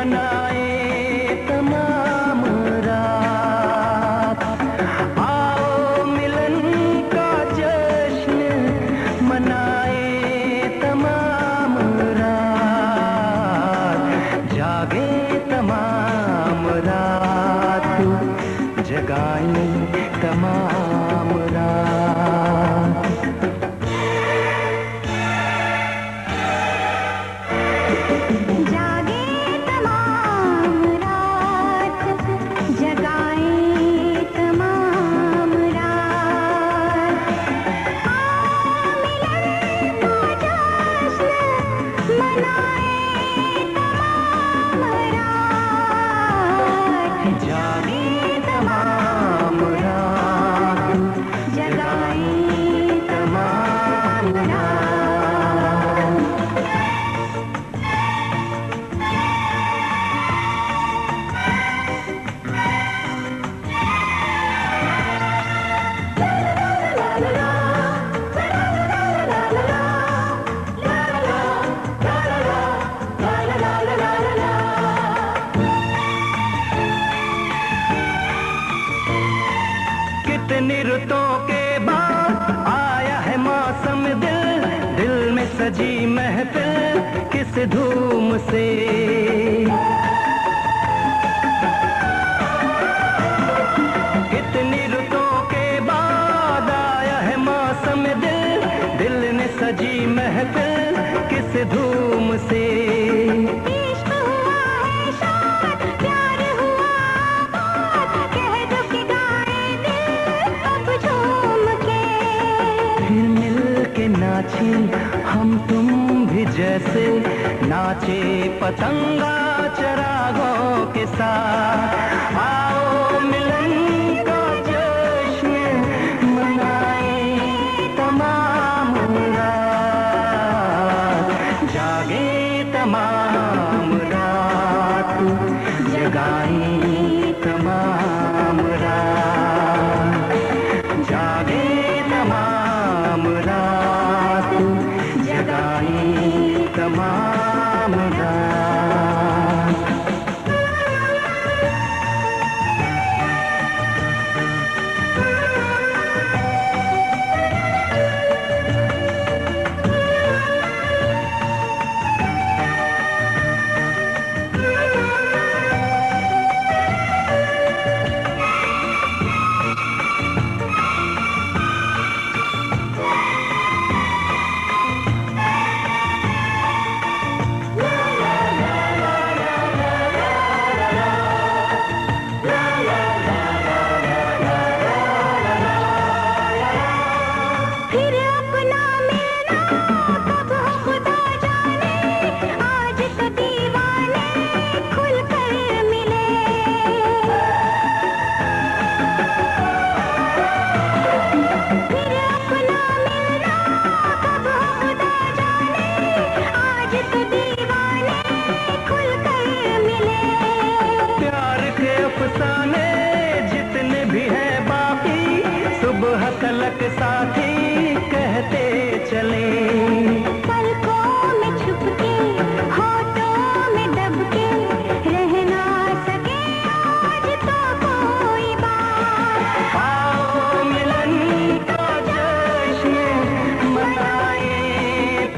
मनाए तमाम रात, आओ मिलन का जश्न मनाए तमाम रात, जागे तमाम रात, जगाए तमाम रात। कितनी रुतों के बाद आया है मौसम, दिल दिल में सजी महफिल किस धूम से। कितनी रुतों के बाद आया है मौसम, दिल दिल ने सजी महफिल किस धूम से। नाचे हम तुम भी जैसे नाचे पतंगा चरागों के साथ, आओ मिलन का जश्न मनाए तमाम रात, जागे तमाम रात, जगाए तमाम रात, जागे तमाम रात, जगाए तमाम रात। जितने भी हैं बाकी सुबह तलक साथी कहते चले, पलकों में छुपके होठों में दबके रह ना सके आज तो कोई बात, आओ मिलन का जश्न मनाए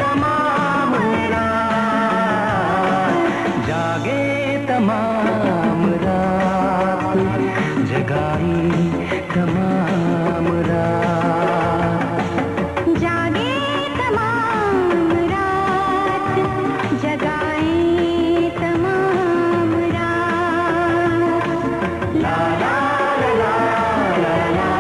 तमाम रात, जागे तमाम रात, जगाए तमाम रात, जागे तमाम रात, जगाए तमाम रात। ला ला ला ला ला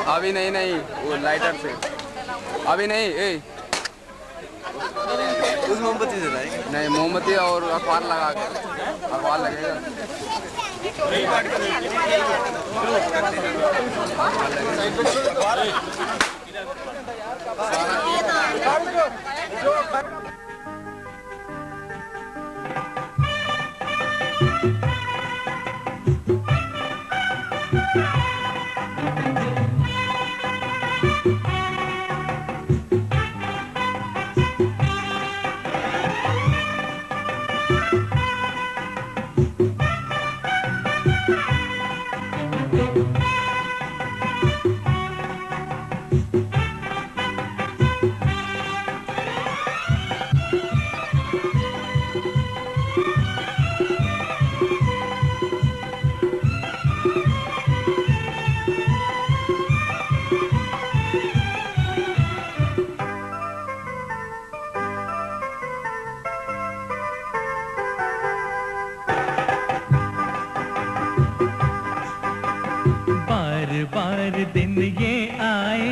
अभी नहीं नहीं, वो लाइटर से अभी नहीं। उस मोमबत्ती से लाएंगे। नहीं, मोमबत्ती और अखबार लगा के, अखबार लगेगा। बार दिन ये आए,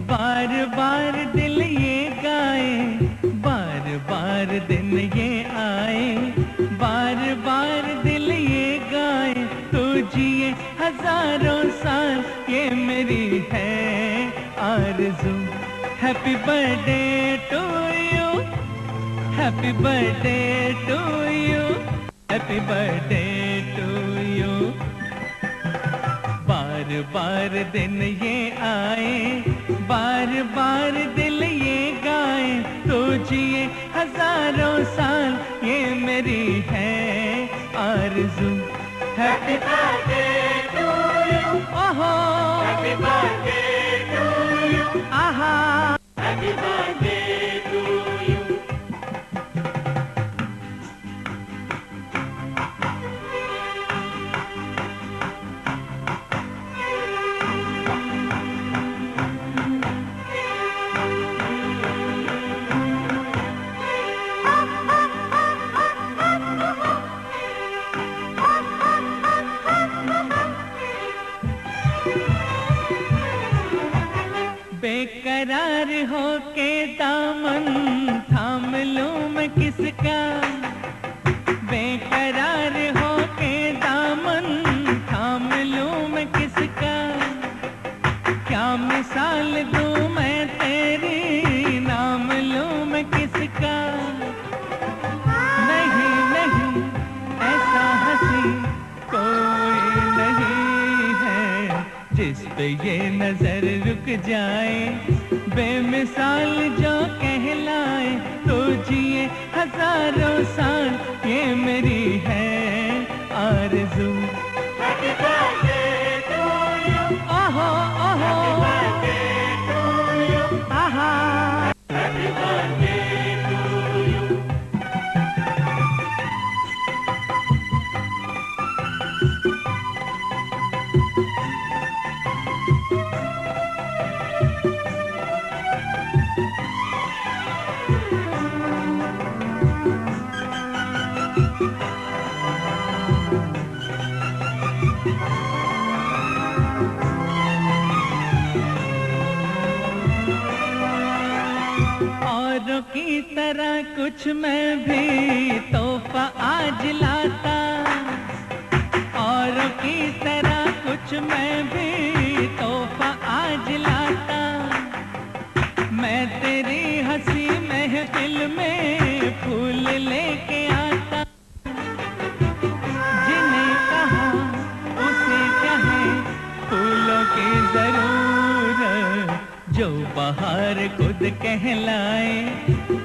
बार बार दिल ये गाए, बार बार दिन ये आए, बार बार दिल ये गाए। तू जिए हजारों साल, ये मेरी है आरज़ू। Happy birthday to you, happy birthday to you, happy birthday to you. बार बार दिन ये आए, बार बार दिल ये गाए। तो जिए हजारों साल, ये मेरी है आरज़ू। हैप्पी बर्थडे टू यू, ओहो हैप्पी बर्थडे टू यू, आहा हैप्पी बर्थडे टू यू। बेकरार हो के दामन थाम लूं मैं किसका, बेकरार हो के दामन थाम लूं मैं किसका। क्या मिसाल दूं मैं तेरी, नाम लूं मैं किसका। नहीं नहीं ऐसा हंसी कोई नहीं है, जिस पे ये नजर रुक जाए, बेमिसाल जो कहलाए। तो जिए हजारों साल, ये मेरी है आरज़ू। हैप्पी बर्थडे टू यू, ओहो ओहो हैप्पी बर्थडे टू यू, आहा हैप्पी बर्थडे टू यू। औरों की तरह कुछ मैं भी तोहफा आज लाता, औरों की तरह कुछ मैं भी तोहफा आज लाता। मैं तेरी हंसी महफिल में फूल लेके आता। जिन्हें कहा उसे कहे, फूलों की जरूरत जो बाहर खुद कहलाए।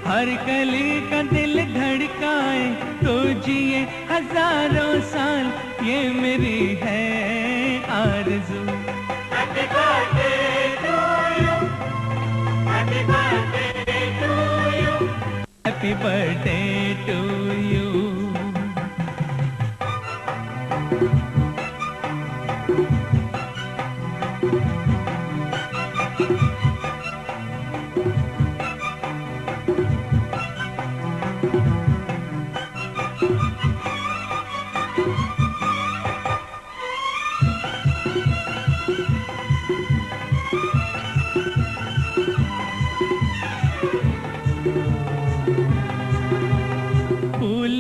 हर कली का दिल धड़काए, तो जिए हजारों साल, ये मेरी है आरज़ू। Happy birthday to you, happy birthday to you, happy birthday to you.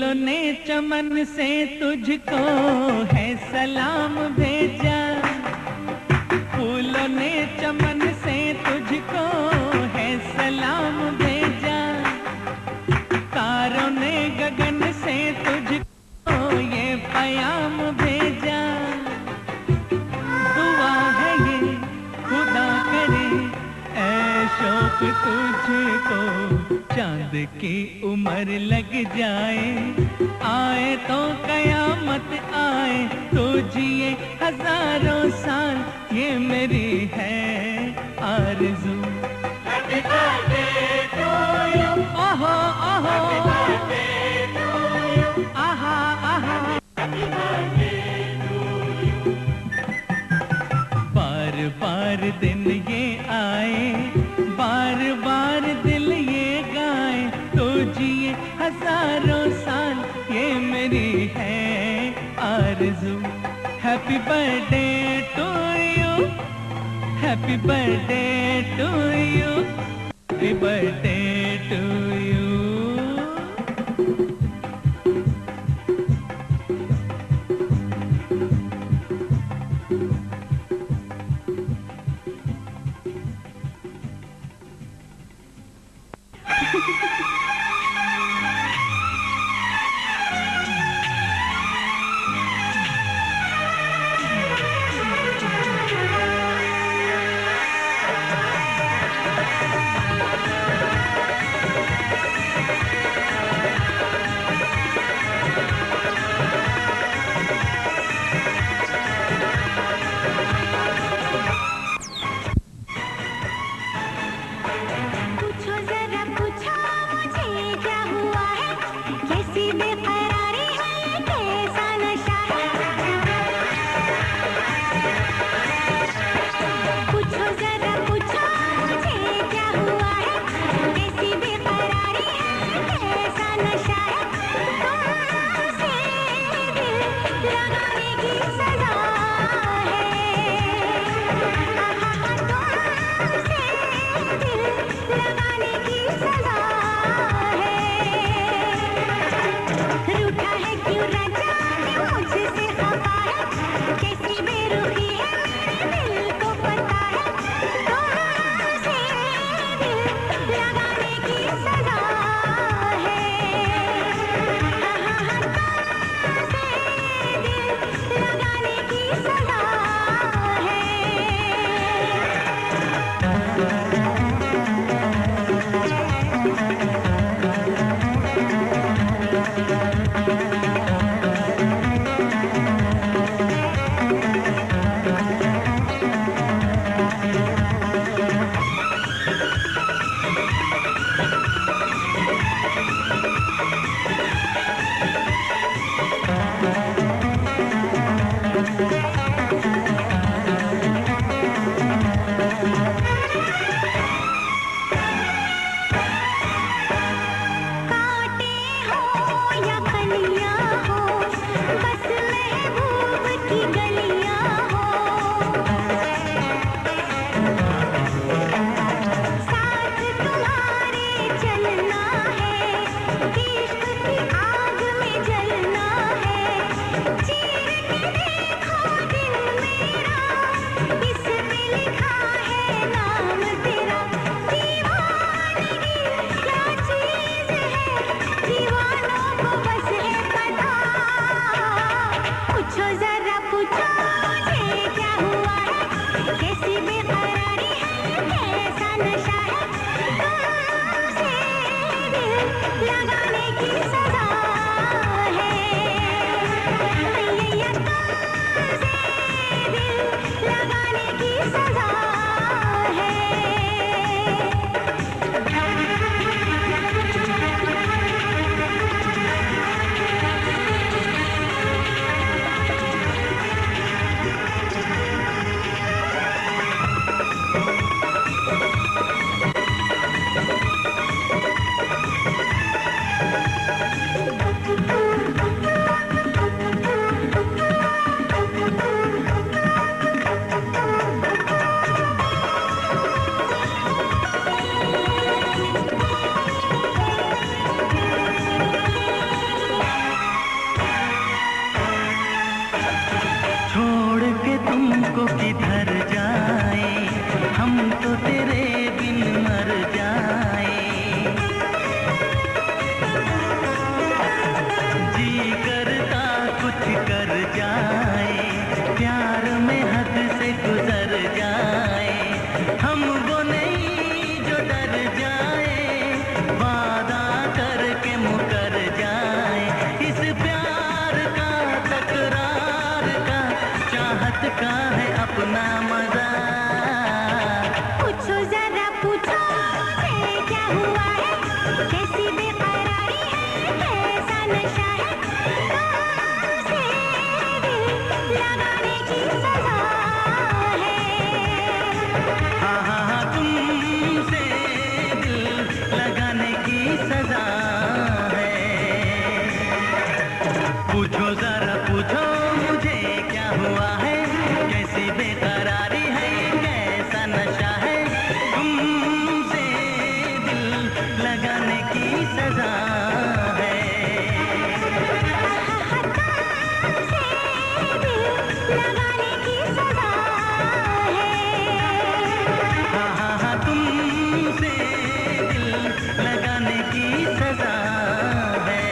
फूलों ने चमन से तुझको है सलाम भेजा, फूलों ने चमन से तुझको है सलाम भेजा, तारों ने गगन से तुझको ये प्याम भेजा। दुआ है ये खुदा करे ऐ शौक तुझको चांद की उम्र लग जाए, आए तो कयामत आए तो जिए हजारों साल, ये मेरी है आरज़ू। Happy birthday to you, ओहो ओहो, Happy birthday to you, आहा आहा, Happy birthday to you। बार बार दिन ये आए, बार बार दिल ये गाए, तो जिए हजारों साल, ये मेरी है आरज़ू। Happy birthday to you, happy birthday to you, happy birthday to you. हम तो तेरे बिन मर जाए। जी करता कुछ कर जाए, प्यार में हद से गुजर जाए। हम वो नहीं जो डर जाए, वादा करके मुकर जाए। इस प्यार का तकरार का चाहत का है अपना मजा। पूछो जरा पूछो मुझे क्या हुआ है, कैसी बेकरारी है, कैसा नशा है, कहाँ से दिल लगाने की सजा है। हाँ हाँ हाँ तुमसे दिल लगाने की सजा है। पूछो जरा पूछो मुझे क्या हुआ है, कैसी बेकरारी है, कैसा नशा है, तुमसे दिल लगाने की सजा है। लगाने की सजा है। हाँ हाँ हाँ तुमसे दिल लगाने की सजा है।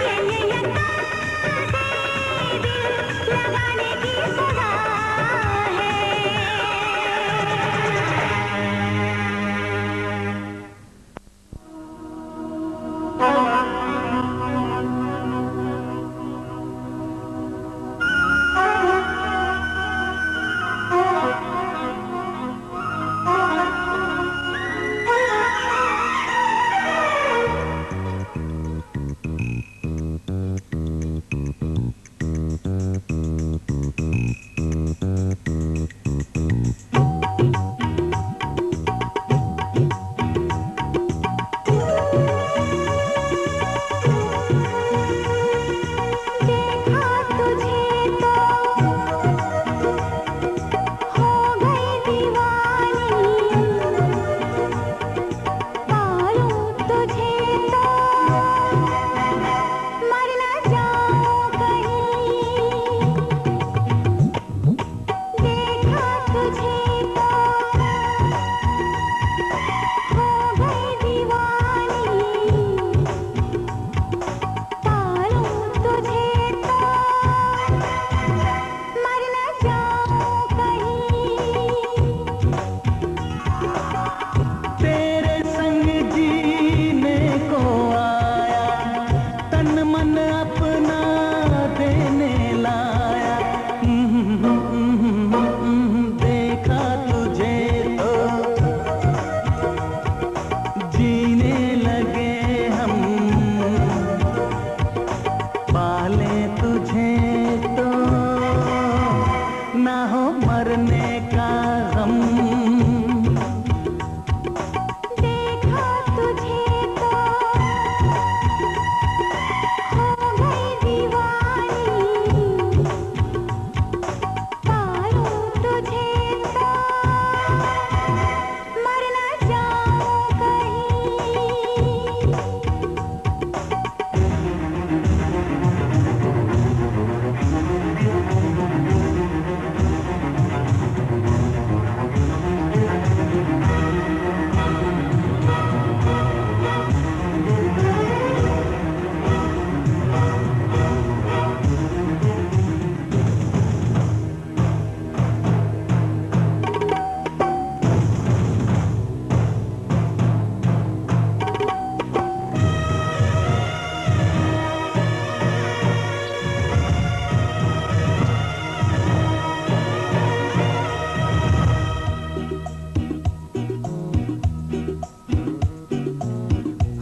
ये दिल लगाने की सजा है। देखा तुझे तो हो गई दीवानी, पालूं तुझे तो मर न जाऊं कहीं। देखा तुझे तो हो गई दीवानी, पालूं तुझे तो मर न जाऊं कहीं। तेरे संग जीने को आया, तन मन अपना देने लाया। देखा तुझे तो जीने लगे हम, पाले तुझे तो ना हो मरने का गम। देखा तुझे तो हो गई दीवानी, पालूं तुझे तो मर न जाऊं कहीं।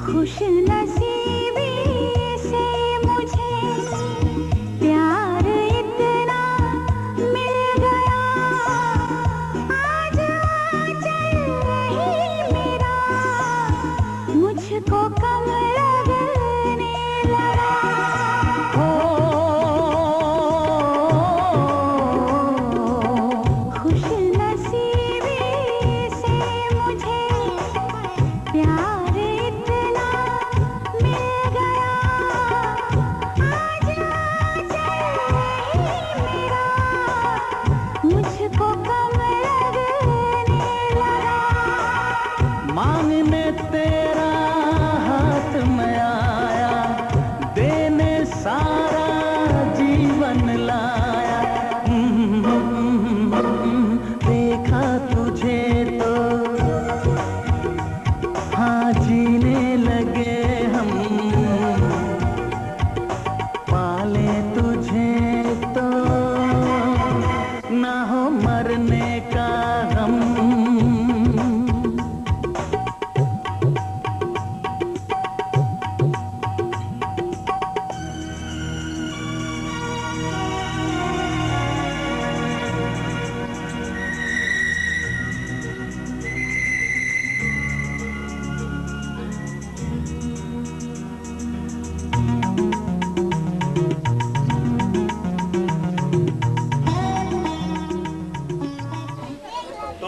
खुश नसीबी से मुझे प्यार इतना मिल गया, आज आंचल ही मेरा मुझको कम लगने लगा। खुश नसीबी से मुझे प्यार इतना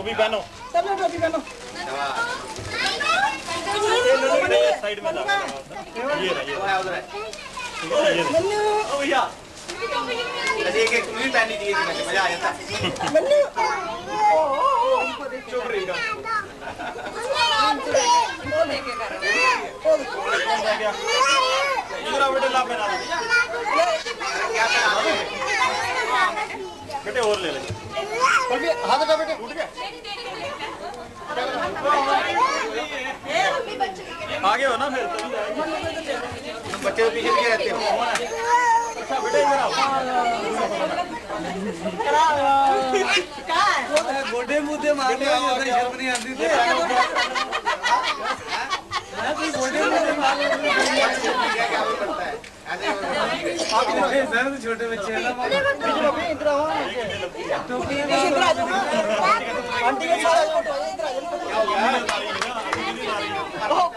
टोपी पहनो, सब लोग टोपी पहनो। साइड में लगा ये रहा, उधर है। मन्नू ओ भैया ऐसे एक तुम्हें पहनी थी मजा आ जाता। मन्नू चुप रही का इधर आओ बेटे, ला पहना बेटे और ले ले। हाथ हटा बेटे, उठ गया। आगे हो ना फिर बच्चे तो पीछे पीछे रहते हो। अच्छा बेटे इधर आओ। गोडे मुद्दे मारने वाली शर्म नहीं आती थी। गोडे मुद्दे मारने क्या करता है ऐसे छोटे बच्चे हैं ना। टोपी इधर आ जाओ, आंटी के साथ इधर आ जाओ।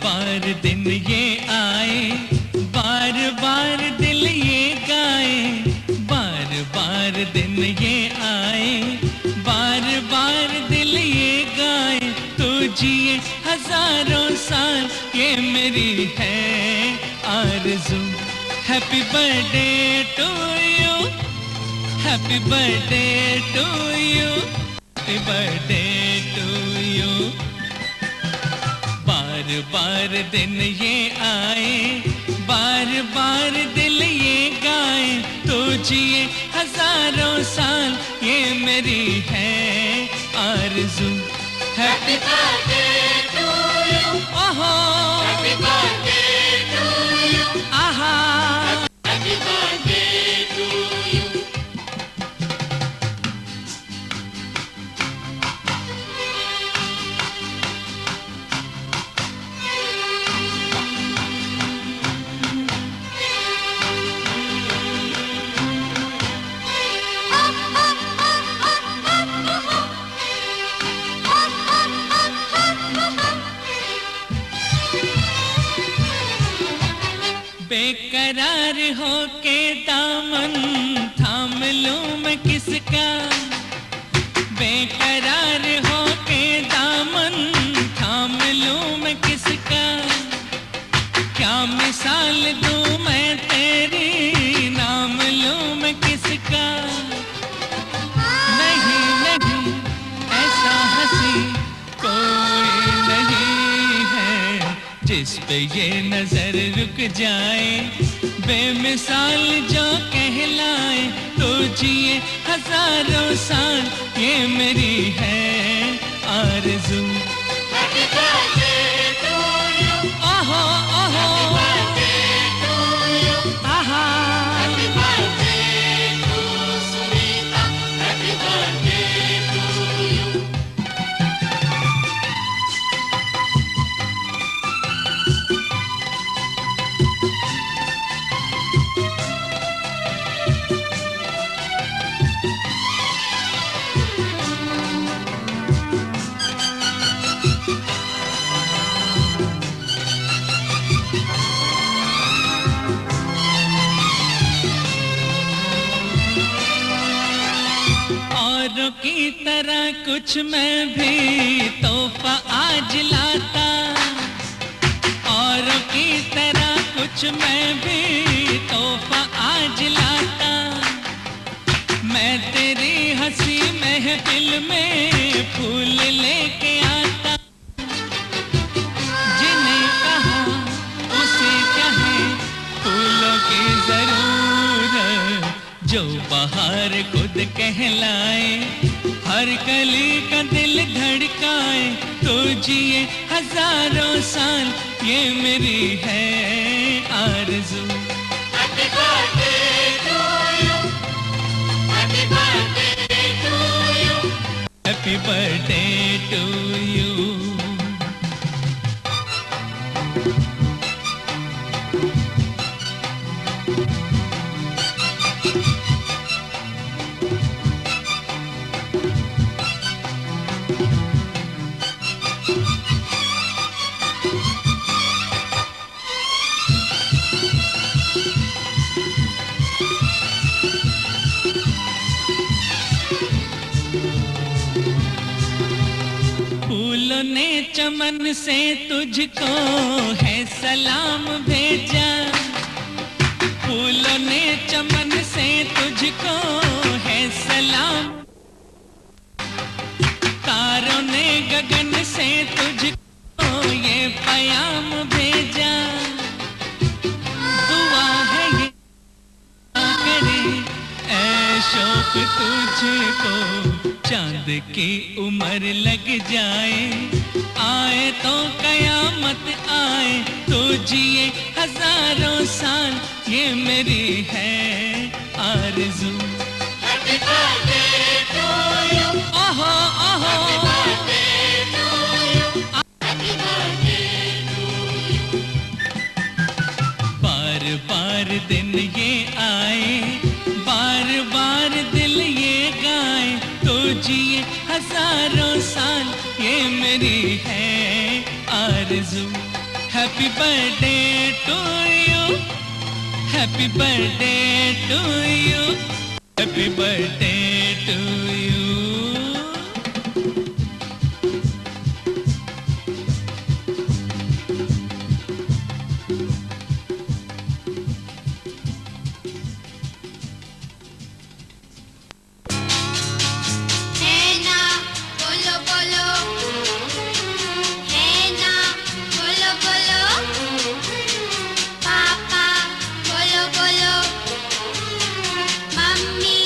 बार दिन ये आए, बार बार दिल ये गाए, बार बार दिन ये आए, बार बार दिल ये गाए, तू जिए हजारों साल ये मेरी है आरज़ू। Happy birthday to you, happy birthday to you, happy birthday to you. बार बार दिन ये आए, बार बार दिल ये गाए, तो जिए हजारों साल ये मेरी है आरज़ू। हैप्पी बर्थडे टू यू, ओहो हैप्पी बर्थडे टू यू, आहा हैप्पी बर्थडे टू यू। बेकरार हो के दामन थाम लूं मैं किसका, बेकरार हो के दामन थाम लूं मैं किसका, क्या मिसाल दूं मैं तेरी नाम लूं मैं किसका। नहीं नहीं ऐसा हंसी कोई नहीं है जिस पे ये नजर रुक जाए, बेमिसाल जो कहलाए, तो जिए हजारों साल ये मेरी है आरज़ू। हैप्पी बर्थडे टू यू, ओहो ओहो हैप्पी बर्थडे टू यू, आहा happy birthday to Sunita, happy birthday to you. औरों की तरह कुछ मैं भी तोहफा आज लाता, औरों की तरह कुछ मैं भी तोहफा आज लाता। मैं तेरी हंसी महफिल में फूल लेके आता। जिन्हें कहा उसे कहे फूलों की जरूरत, जो बाहर खुद कहलाए, हर कली का दिल धड़काए, तो जिए हजारों साल, ये मेरी है आरज़ू। Happy birthday to you. Happy birthday to you. Happy birthday to you. फूलों ने चमन से तुझको है सलाम भेजा, फूलों ने चमन से तुझको है सलाम, तारों ने गगन से तुझको ये पैगाम भेजा। दुआ है ये करे ऐ शौक तुझको, चांद की उम्र लग जाए, आए तो कयामत आए, तो जिए हजारों साल, ये मेरी है आरज़ू। Happy birthday to you. ओहो ओहो, Happy birthday to you. Happy birthday to you. बार बार दिन ये आए, बार बार दिल ये गाए, तो जिए हजारों साल, ये मेरी है आरज़ू। Happy birthday to you, happy birthday to you, happy birthday to you. है ना बोलो बोलो, है ना बोलो बोलो, पापा बोलो बोलो, मम्मी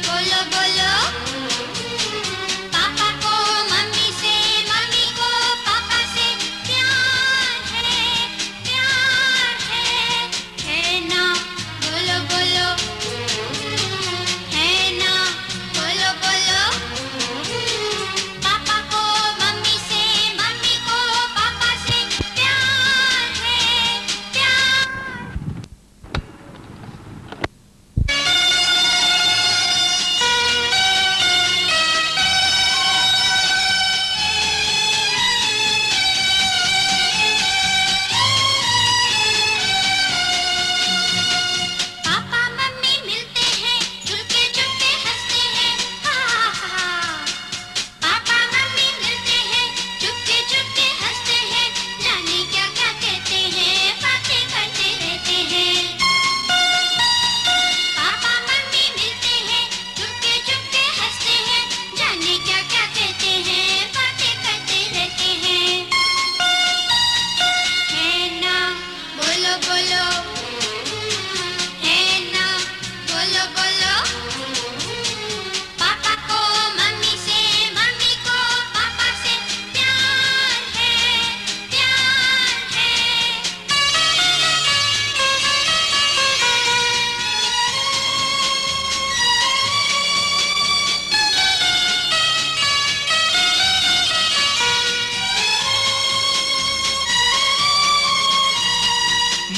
बोलो बोलो, पापा को मम्मी से, मम्मी को पापा से प्यार है ना बोलो बोलो, है ना बोलो बोलो, पापा को मम्मी से, मम्मी को पापा से प्यार है प्यार। पापा मम्मी मिलते हैं, चुपके चुपके हंसते हैं, हा हा हा। पापा मम्मी मिलते हैं, चुपके चुपके हंसते हैं, जाने क्या क्या कहते हैं, बातें करते रहते हैं। पापा मम्मी मिलते हैं, चुपके चुपके हंसते हैं, जाने क्या क्या कहते हैं, बातें करते रहते हैं। है ना बोलो बोलो, है ना बोलो बोलो, पापा को मम्मी से, मम्मी को पापा से प्यार है प्यार है।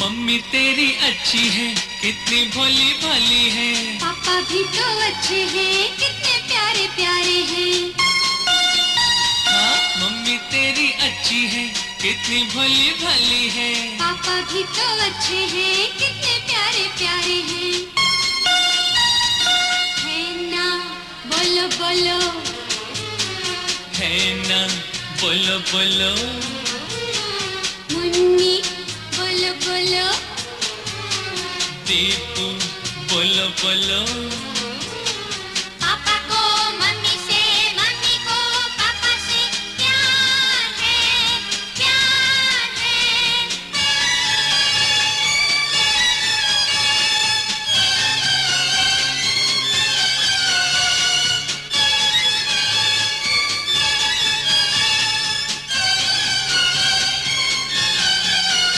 मम्मी तेरी अच्छी है, कितनी भोली भाली है, पापा भी तो अच्छे हैं, कितने प्यारे प्यारे हैं। हाँ मम्मी तेरी अच्छी है, कितनी भोली भाली है। पापा भी तो अच्छे हैं, कितने प्यारे प्यारे हैं। है ना बोलो बोलो, बोलो बोलो मुन्नी बोलो बोलो दीपू बोलो बोलो पापा को मम्मी से मम्मी को पापा से प्यार है प्यार है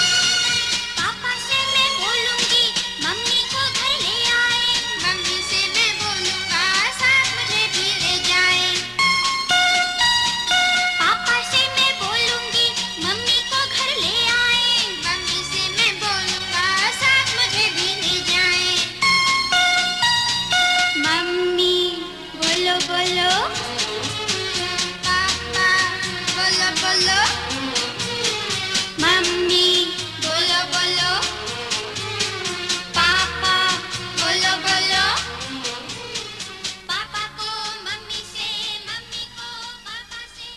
पापा से मैं बोलूंगी मम्मी को घर ले आए मम्मी से मैं बोलूंगा साथ मुझे भी ले जाए पापा से मैं बोलूंगी मम्मी को घर ले आए मम्मी से मैं बोलूंगा साथ मुझे भी ले जाए मम्मी बोलो बोलो पापा बोलो बोलो मम्मी बोलो बोलो पापा बोलो बोलो पापा को मम्मी से मम्मी को पापा से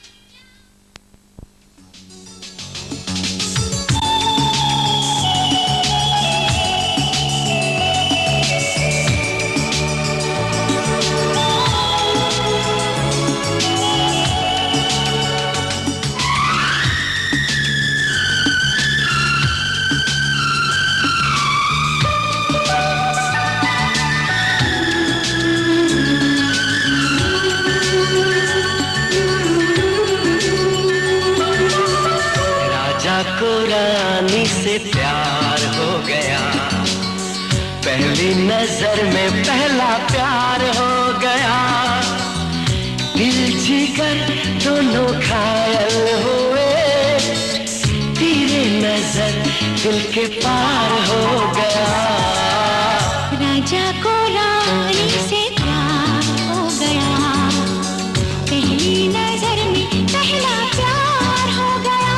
राजा को रानी से प्यार हो गया पहली नजर में पहला प्यार हो गया दिल जिगर दोनों घायल हुए तेरे नजर दिल के पार हो गया राजा को रानी से प्यार हो गया पहली नजर में पहला प्यार हो गया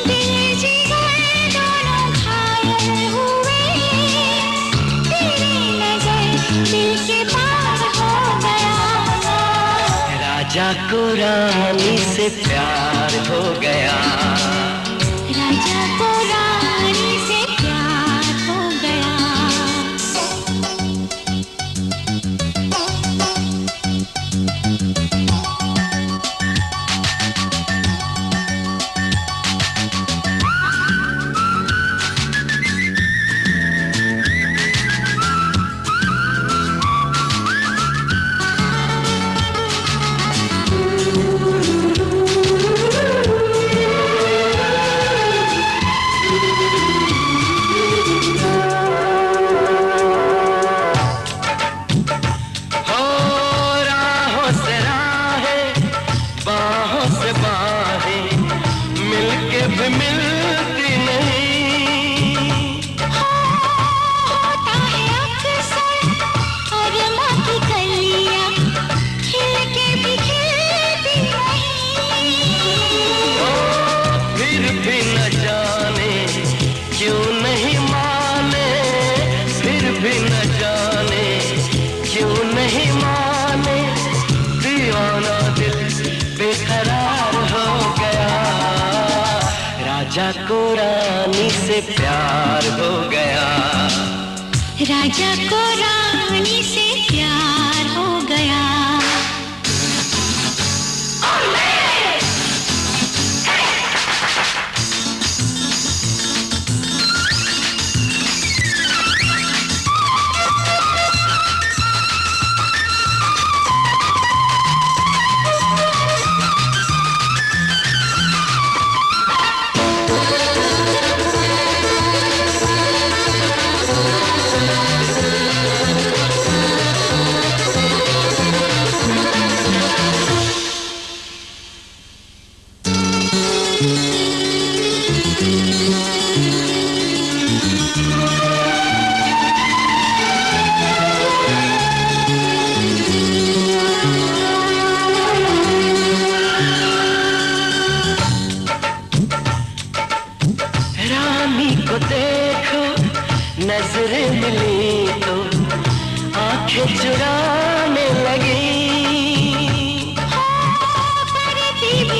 दिल जिगर दोनों घायल हुए तेरी नजर दिल के पार हो गया राजा को रानी से प्यार हो गया राजा को रानी से प्यार हो गया हो राहों से राहें बाहों से बाहें मिलके भी मिलती नहीं होता है अक्सर अरमा की कलियां खिल के भी खिलती ओ, फिर भी न जाने क्यों नहीं माने फिर भी न जाने क्यों नहीं माने दीवाना दिल बेकरार हो गया राजा को रानी से प्यार हो गया राजा को रानी से प्यार हो गया नजरें मिली तो आंखें चुराने लगी। करती भी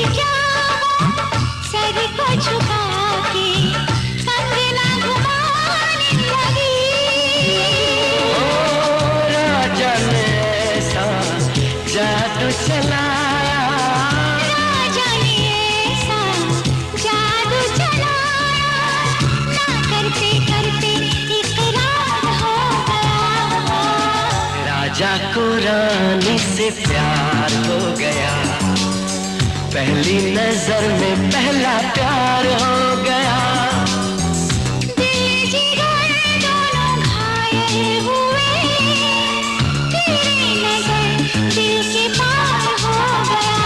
जाको रानी से प्यार हो गया, पहली नजर में पहला प्यार हो गया। दिल जिगर दोनों घायल हुए, तेरी नजर दिल के पार हो गया।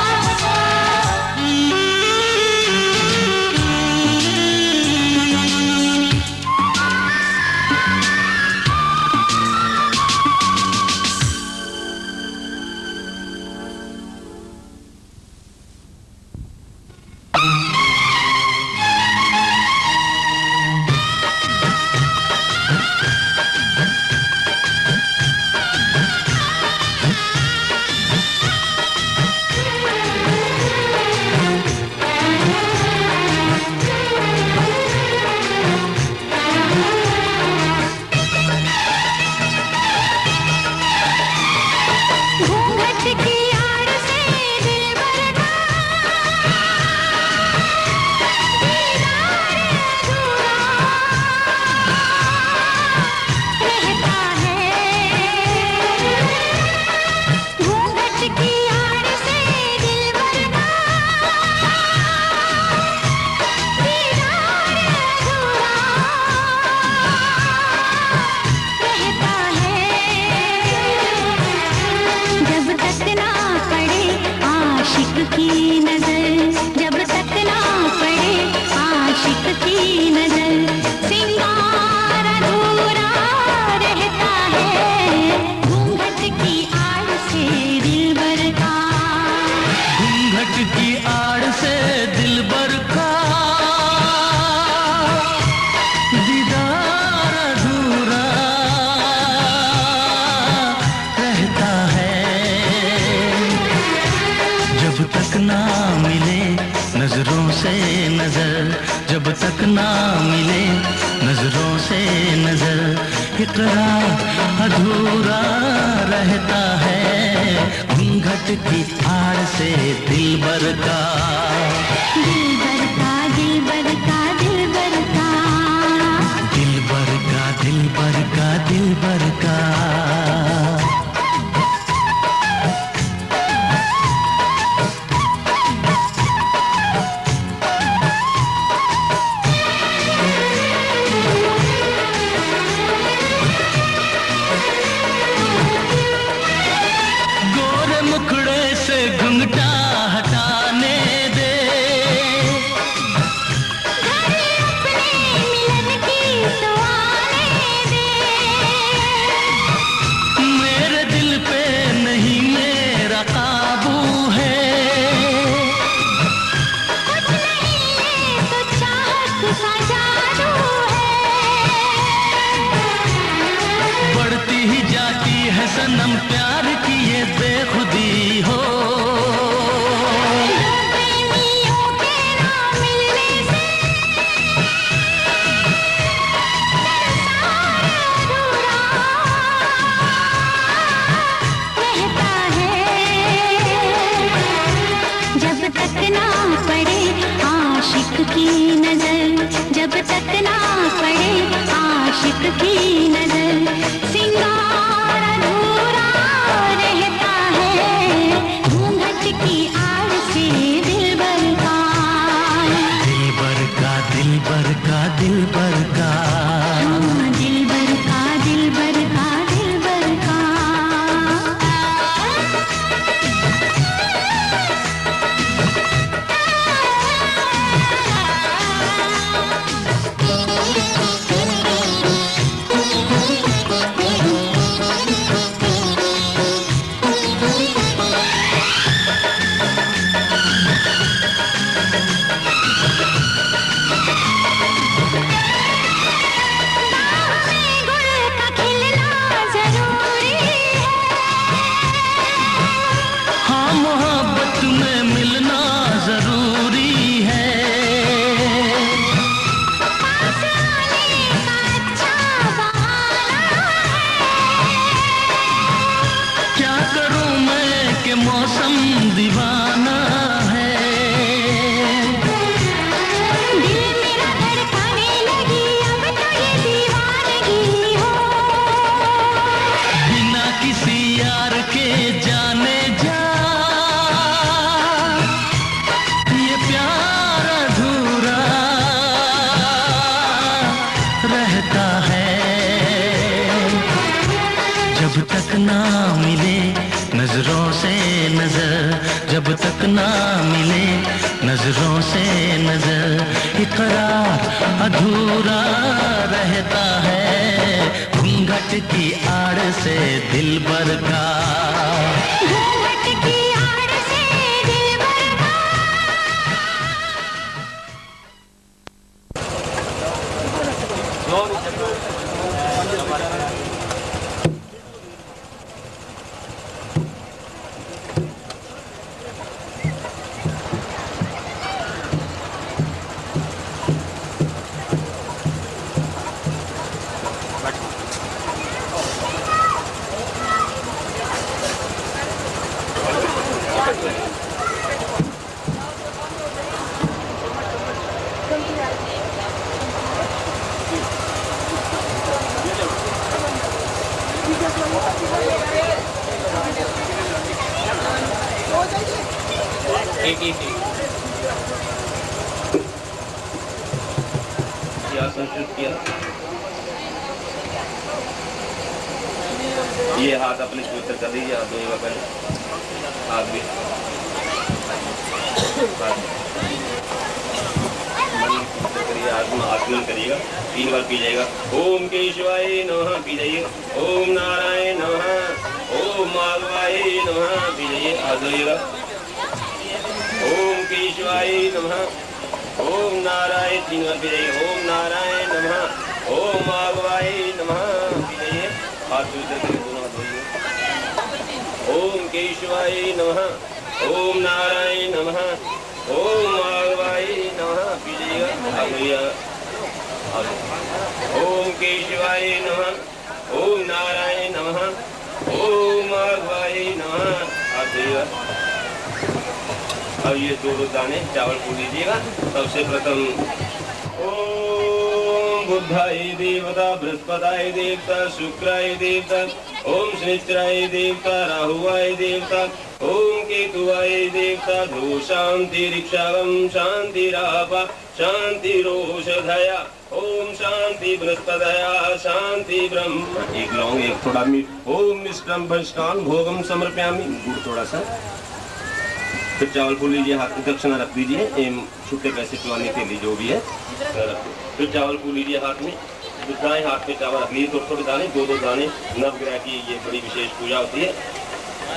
जब तक ना मिले नजरों से नजर, इकरार अधूरा रहता है। घूंघट की आड़ से दिलबर का, दिलबर का, दिलबर का, दिलबर का, दिलबर का, दिलबर का, दिलबर का। सनम प्यार की ये बेखुदी हो, प्रेमियों के ना मिलने से अधूरा रहता है। जब तक ना पड़े आशिक की नजर, जब तक ना पड़े आशिक की नजर, सिंगार अधूरा रहता है। घूंघट की आड़ से दिलबर का, दिलबर का, दिलबर का, दिलबर का, हाँ, दिलबर का, दिलबर का, दिलबर का। जब तक ना मिले नजरों से नजर, जब तक ना मिले नजरों से नजर, इकरार अधूरा रहता है घूंघट की आड़ से दिलबर का। घूंघट की आड़ से दिलबर का। ये हाथ अपने पवित्र कर दीजिए, हाथ धोएगा पहले, हाथ भी करिए, आत्मन करिएगा, 3 बार पी जाएगा। ओम केशवाय नमः पी जाइए, ओम नारायण नमः, ओम माधवाय नमः पी जाइए, हाथ धोइएगा। ओम केशवाय नमः, ओम नारायण 3 बार पी जाइए, ओम नारायण नमः, ओम माधवाय नमः पी जाइए, हाथ पवित्र करिए, दोनों हाथ धोइए। ओम केशवाय नमः, ओम नारायण नमः, ओम माधवाय नमः पी जाइएगा, हाथ धोइएगा। ओम केशवाय नमः, ओम नारायण नमः, ओम माधवाय नमः, हाथ धोइएगा। अब ये 2 दाने चावल को लीजिएगा। सबसे प्रथम ओम बुद्धाय देवता, बृहस्पताय देवता, शुक्राय देवता, ओम शनिश्चराय देवता, राहुवाय देवता, ओम केतुवाय देवता, ध्रुव शांति ऋक्षावम शांतिरापा शांतिरोषधया, ओम शांति बृहस्पतया शांति ब्रह्म। एक लौंग, एक थोड़ा मीठ। ओम मिष्टम भष्टान भोगम समर्पयामि, गुड़ थोड़ा सा। फिर चावल को लीजिए, हाथ में दक्षिणा रख दीजिए, छुट्टे पैसे चुराने के लिए जो भी है। फिर चावल को लीजिए हाथ में, दाएं हाथ में चावल रख लीजिए, थोड़े थोड़े दाने, 2 दाने। नवग्रह की ये बड़ी विशेष पूजा होती है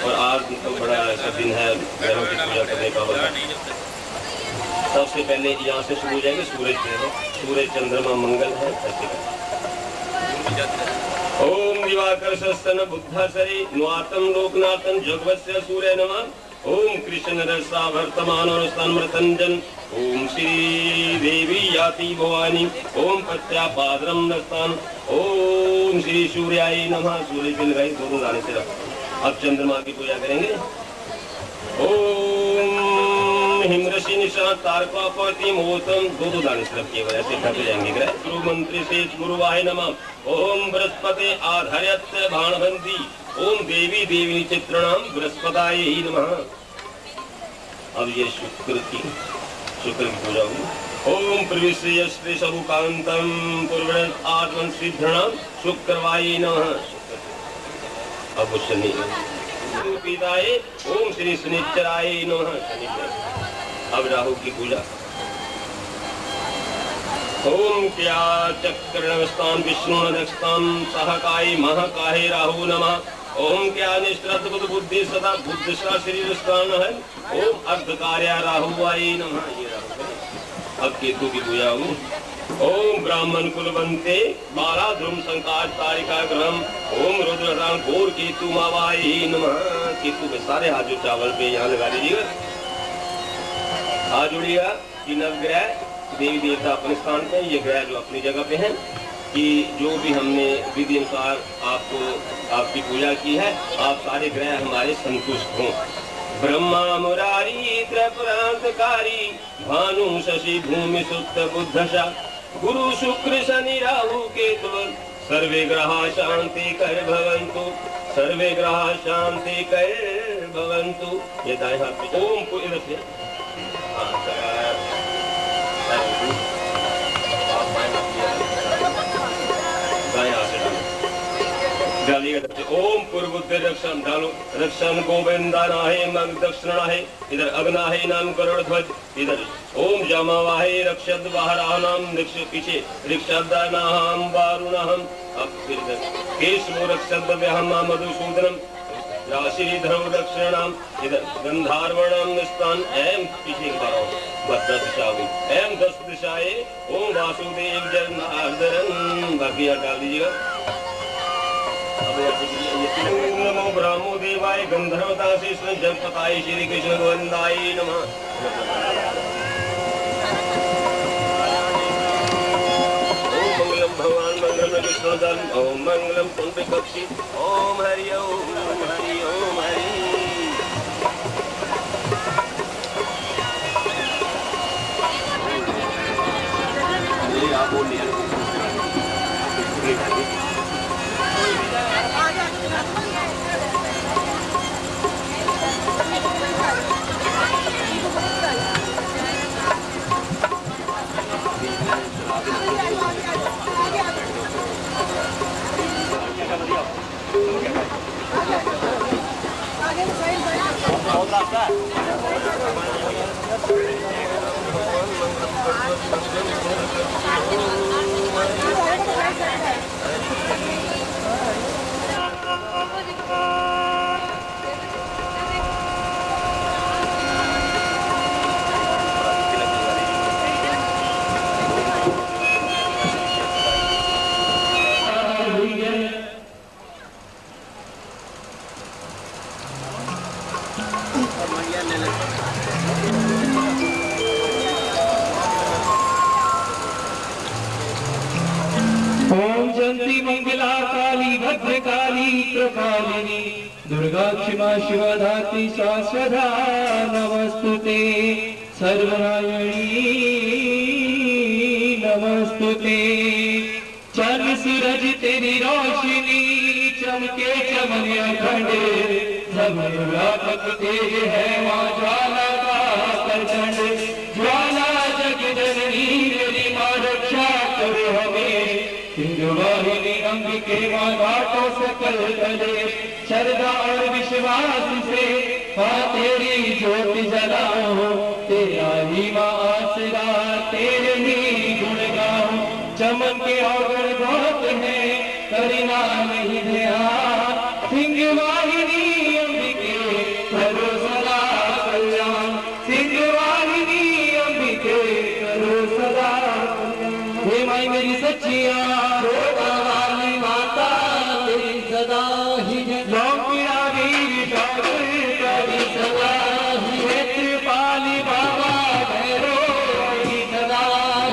और आज तो बड़ा ऐसा दिन है ग्रहों की पूजा करने का होगा। सबसे पहले यहाँ से शुरू हो जाएंगे, सूरज चंद्रमा मंगल है ऐसे। ओम दिवाकर सस्तन बुद्धसरे नुआतम लोकनाथन जगवस्य सूर्य नमः। ओम कृष्ण रसा वर्तमान और स्तनमृतंजन। ओम श्री देवी याति भवानी। ओम प्रत्यापाद्रम नस्तान। ओम श्री सूर्याय नमः। सूर्य के लगाई 2 दाने से रखो। अब चंद्रमा की पूजा करेंगे। ओम हिमऋषि निशान तारकापति मोहतम 2 दाने से रखिएगा, ऐसे ढक जाएंगे ग्रह। गुरु मंत्री से गुरुवाय नमः। ओम बृहस्पति आधार्यत भाणबंदी। ओम देवी देवी चित्रणाम बृहस्पताय नमः। अब ये शुक्र की पूजा होगी। ओम प्रविश्य श्री सबुकांतम पूर्व आत्मन सिद्धणाम शुक्रवाय नमः। अब शनि पिताय ओम श्री शनिश्चराय नमः। अब राहु की पूजा। ओम क्या चक्रस्थान विष्णु नदस्थान सहकाय महाकाय राहु नमः। ओम क्या निश्रद्ध बुद्ध बुद्धि सदा बुद्ध का शरीर स्थान है। ओम अर्धकार्य राहुवाय नमः। ये राहु। अब केतु की पूजा होगी। ओम ब्राह्मण कुलवंते बाला ध्रुम संकाश तारिका ग्रहम। ओम रुद्रराम घोर केतु मावाय नमः। केतु में सारे हाथ जो चावल पे यहाँ लगा दीजिएगा, हाथ जोड़िएगा कि नवग्रह देवी देवता अपने स्थान पे, ये ग्रह जो अपनी जगह पे हैं, कि जो भी हमने विधि अनुसार आपकी पूजा की है, आप सारे ग्रह हमारे संतुष्ट हों। ब्रह्मा मुरारी त्रिपुरांतकारी भानु शशि भूमि सुत बुद्धशा गुरु शुक्र शनि राहु केतु सर्वे ग्रह शांति कर भवन्तु। सर्वे ग्रह शांति कर भवन्तु। ये दाएं हाथ पे ओम को इधर से दाएं हाथ से डालिएगा। ओम पूर्वोत्तर रक्षण डालो रक्षण गोविंदानाहे मग दक्षिणाहे इधर अग्नाहे नाम करोड़ ध्वज इधर ओम जमावाहे रक्षद बाहरानाम पीछे ऋक्षदानाहम वारुणहम अब फिर केशव रक्षद व्यहम मधुसूदनम राशिधरव दक्षिणाम इधर गंधारवणम निस्तान एम पीछे की बार बस 10 दिशा हुई एम 10 दिशाएं ओम वासुदेव जनार्दन बाकी डाल दीजिएगा। नमो ब्रह्मो देवाय गंधर्वदासी जगपताय श्री कृष्ण गोविंदाय नमः। ओम मंगलम भगवान मंगलम कृष्णोदन ओम मंगलम कुंड पक्षी ओम हरि ओम हरि ओम हरि। आप बोलिए ओम जयंती मंगला काली भद्रकाली कृपालिनी दुर्गा क्षमा शिवा धात्री शाश्वता नमस्तुते सर्वनारायणी नमस्तुते। चंद्र सूरज तेरी रोशनी चमके चमन अखंड सब व्यापक तेज है मां ज्वाला का प्रचंड ज्वाला जग जननी मेरी मां रक्षा करे हमें सिंधुवाहिनी अंबिके मां घाटों सकल तले श्रद्धा और विश्वास से मां तेरी ज्योत जलाओ तेरा ही मां आसरा तेरे ही गुण गाओ चमन के अवगुण बहुत है करीना नहीं ध्यान सिंधुवाहिनी अंबिके करो सदा कल्याण सिंधुवाहिनी अंबिके करो सदा कल्याण। हे माई मेरी सच्चिया वाली माता तेरी सदा ही लौकिया वीर करी सदा ही नेत्रपाली बाबा भैरो तेरी सदा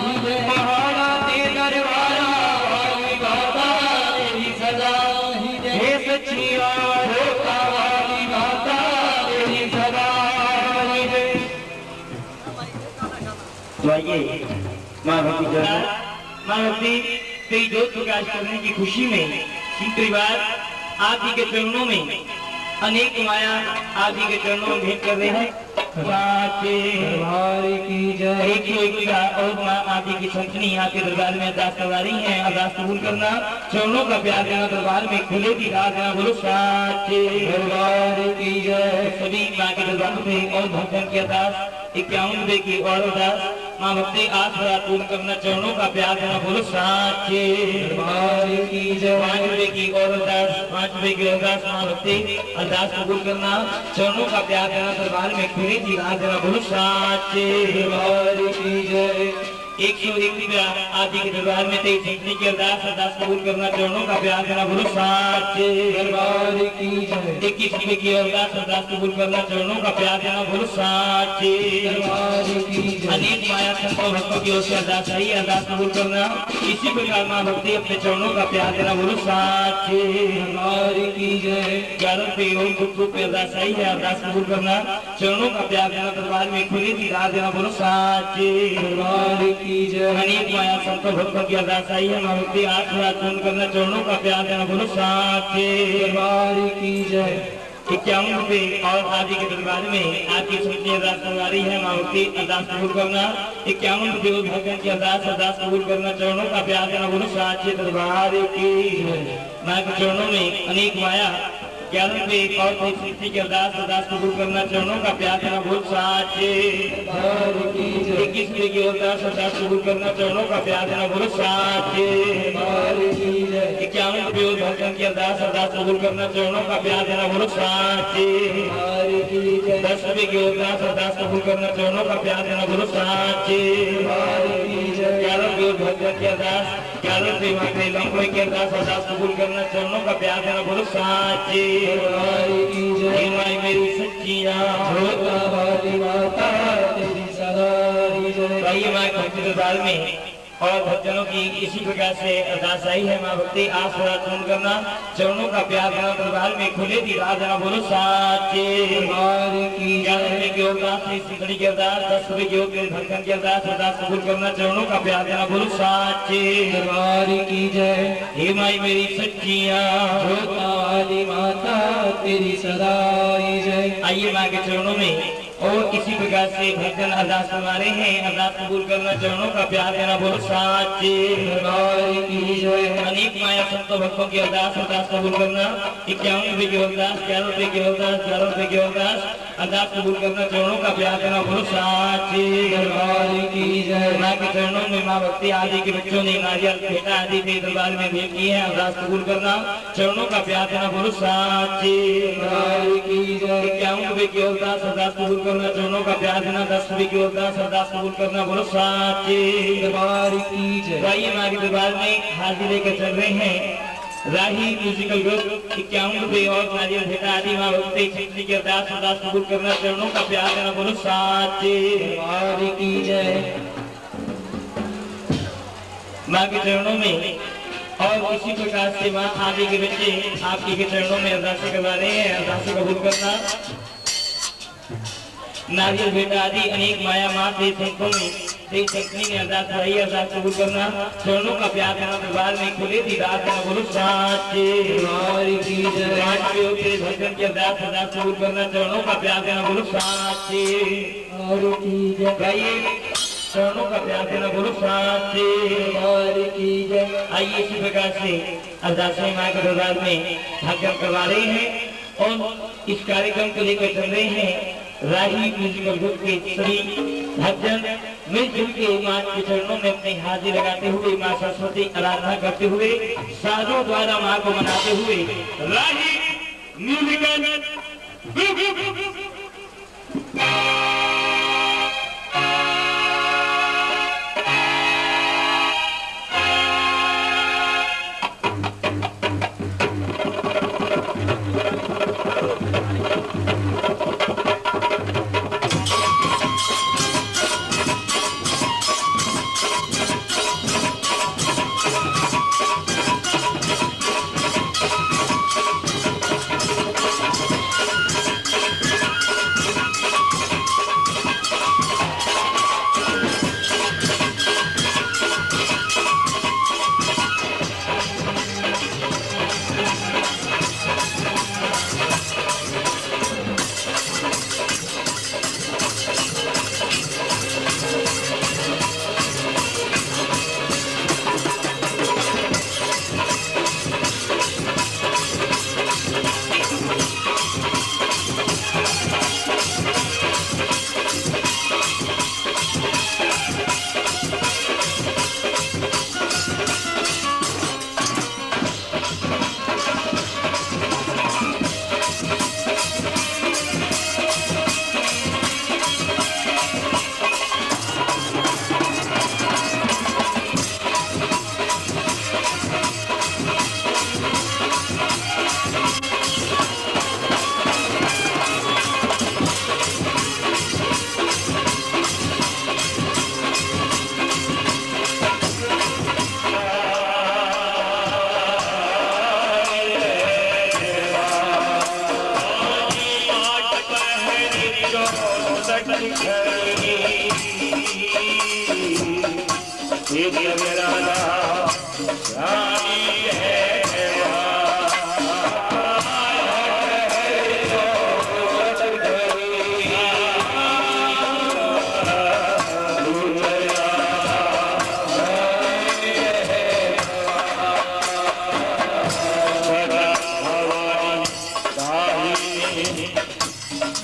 ही पहाड़ा ते दरबारा वाली माता तेरी सदा ही हे सच्चिया वाली माता तेरी सदा ही। तो आइए माँ भक्ति जो माँ भक्ति तेरी ज्योत प्रकाश करने की खुशी में तीसरी बार आप ही के चरणों में अनेक माया आप ही के चरणों में भेंट कर रहे हैं। की जय एक और माँ आप ही की संतनी आपके दरबार में अरदास करवा रही है। अरदास कबूल करना चरणों का प्यार देना दरबार में खुले की राह देना बोलो साचे दरबार की जय। सभी माँ के दरबार में और भक्तों की अरदास 51 रुपए की और अरदास माँ भक्ति आज पूर्ण करना चरणों का प्यार देना बोलो साचे दरबार की जय। 5 रुपए की और अरदास 5 रुपए की अरदास माँ भक्ति अरदास कबूल करना चरणों का प्यार देना दरबार में खुली की राह देना बोलो साचे दरबार की जय। 101 रुपया आदि के दरबार में तेरी संतनी की अरदास कबूल करना चरणों का प्यार देना बोलो साचे दरबार की जय। 21 रुपए की अरदास कबूल करना चरणों का प्यार देना बोलो साचे दरबार की जय। अनेक माया संतों भक्तों की ओर से अरदास आई अरदास कबूल करना इसी प्रकार माँ भक्ति अपने चरणों का प्यार देना बोलो साचे दरबार की जय। 11 रुपए और गुप्त पे अरदास आई है अरदास कबूल करना चरणों का प्यार देना दरबार में खुली की राह देना बोलो साचे दरबार की जय। अनेक माया संतों भक्तों की अरदास आई है माँ भक्ति आठ रात पूर्ण करना चरणों का प्यार देना बोलो साचे दरबार की जय। 51 रुपए और आदि के दरबार में आपकी सुनती अरदास करवारी है माँ भक्ति अरदास कबूल करना। 51 रुपए उस भगवान की अरदास कबूल करना। चरणों का प्यार देना बोलो साचे दरबार की माँ के चरणों में अनेक माया 11 रुपए और सुनती की अरदास कबूल करना। चरणों का प्यार देना बोलो साचे 21 रुपए की अरदास कबूल करना। चरणों का प्यार देना बोलो साचे 51 रुपए उस भगवान की अरदास कबूल करना। चरणों का प्यार देना बोलो साचे 10 रुपए की अरदास कबूल करना। चरणों का प्यार देना बोलो साचे 11 रुपए उस भगवान की अरदास 11 रुपए मांगने लंबे की अरदास कबूल करना। चरणों का प्यार देना बोलो साचे माई मेरी सच्चिया वाली माता तेरी सदा ही माँ भक्ति दरबार में और भक्तों की इसी प्रकार से अरदास आई है माँ भक्ति आप सुन करना। चरणों का प्यार देना दरबार में खुले दी राह देना बोलो साचे की 11 रुपए की अरदास 30 रुपए की अरदास 10 रुपए की भक्तन की अरदास कबूल करना। चरणों का प्यार देना बोलो साचे दरबार की जय। हे माई मेरी सच्चिया वाली माता तेरी सदा जय। आइए माँ के चरणों में और इसी प्रकार से भक्तन अरदास करवा रहे हैं। अरदास कबूल करना। चरणों का प्यार देना बोलो साचे की जय। अनेक माया संतों भक्तों की अरदास कबूल करना। 51 रुपए की अरदास 11 रुपए की अरदास 11 रुपए की अरदास कबूल करना। चरणों का प्यार देना बोलो साचे की जय। माँ के चरणों में माँ भक्ति आदि के बच्चों ने नारियल बेटा आदि के दरबार में भेंट की है। अरदास कबूल करना। चरणों का प्यार देना बोलो साचे की जय। 51 रुपए की अरदास कबूल करना। चरणों का प्यार देना। 10 रुपए की अरदास कबूल करना। बोलो साचे दरबार की जय। भाई माँ के दरबार में हाजिर लेकर चल रहे हैं राही म्यूजिकल ग्रुप 51 रुपए और नारियल भेटा आदि माँ भक्ति छेत्री की अरदास कबूल करना। चरणों का प्यार देना। बोलो साचे दरबार की जय। माँ के चरणों में और इसी प्रकार से माँ आदि के बच्चे आपके के चरणों में अरदास करवा रहे हैं। अरदास कबूल करना। नारियल बेटा आदि अनेक माया माँ से संतों में ने अरदास कराई। अरदास कबूल करना। चरणों का प्यार देना दरबार में खुले दी राह देना बोलो साचे की जय। 5 रुपए के भजन की अरदास कबूल करना। चरणों का प्यार देना बोलो साचे की जय। चरणों का प्यार देना बोलो साचे की जय। आइए इसी प्रकार से अरदास माँ के दरबार में भजन करवा रहे हैं और इस कार्यक्रम को लेकर चल रहे हैं राही म्यूजिकल ग्रुप के सभी भक्तजन मिलजुल के माँ के चरणों में अपनी हाजिर लगाते हुए माँ सरस्वती आराधना करते हुए साधुओं द्वारा माँ को मनाते हुए राही म्यूजिकल है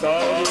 Baba